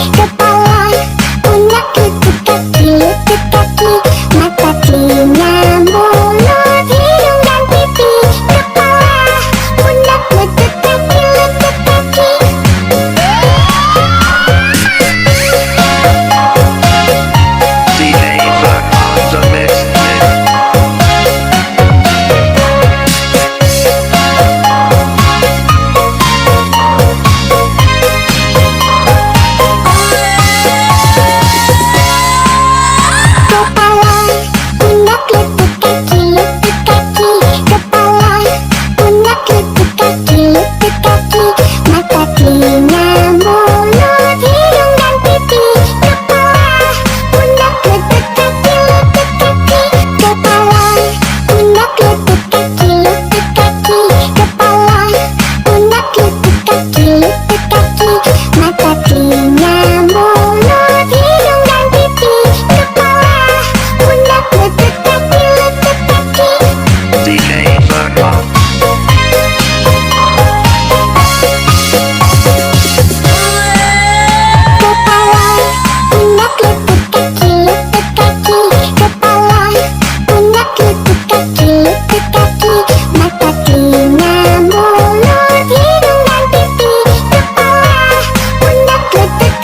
kepala, pundak, lutut kaki, mata, telinga, mulut, hidung dan pipi. Kepala, pundak, lutut kaki, DJ Buck on the mix. kepala, pundak, lutut kaki, kepala, pundak, lutut kaki, mata, telinga, mulut, hidung dan pipi. Kepala, pundak, lutut kaki, kepala, pundak, lutut kaki, kepala, pundak, lutut kaki, mata, telinga, mulut, hidung dan pipi. Kepala, pundak, lutut kaki, DJ Buck on. kepala, pundak, lutut kaki, kepala, pundak, lutut kaki, mata, telinga, mulut, hidung dan pipi. Kepala, pundak, lutut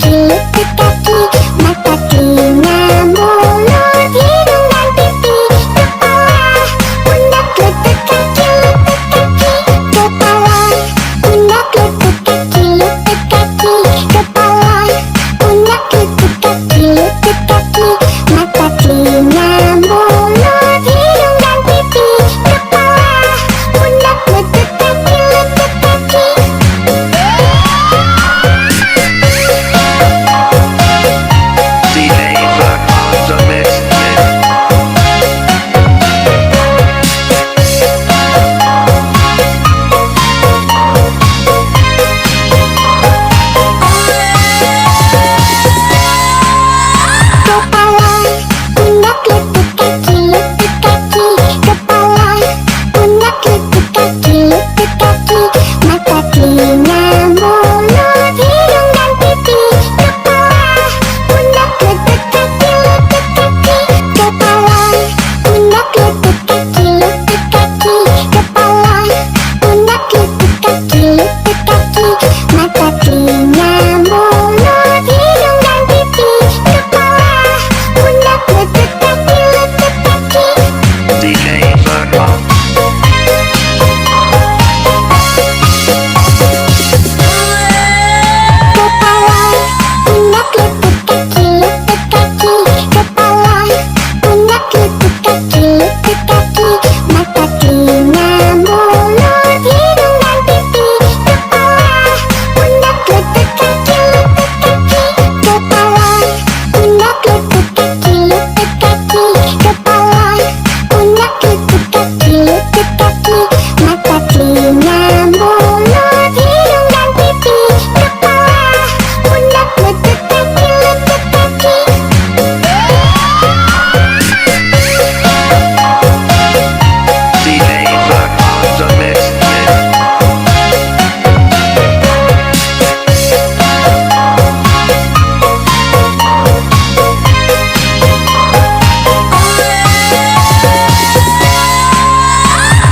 kaki, lutut kaki, mata, telinga, mulut, hidung dan pipi, kepala, pundak, lutut kaki, kepala, pundak, lutut kaki, kepala, pundak, lutut kaki, mata, telinga, mulut, hidung dan pipi, kepala, pundak, lutut kaki, DJ Bug on the mix. kepala, pundak, lutut kaki, kepala, pundak, lutut kaki, mata, telinga, mulut, hidung dan pipi, kepala, pundak, lutut kaki, kepala, pundak, lutut kaki, kepala, pundak, lutut kaki, mata, telinga, mulut, hidung dan pipi, kepala, pundak, lutut kaki, DJ Bug on. kepala, pundak, lutut kaki, kepala, pundak, lutut kaki, mata, telinga, mulut, hidung dan pipi, kepala, pundak, lutut kaki, kepala, pundak, lutut kaki, kepala, pundak, lutut kaki, mata, telinga, mulut, hidung dan pipi, kepala, pundak, lutut kaki, DJ Bug on the mix.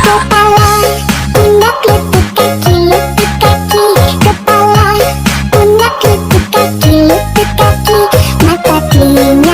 kepala, pundak, lutut kaki, kepala, pundak, lutut kaki, mata, telinga,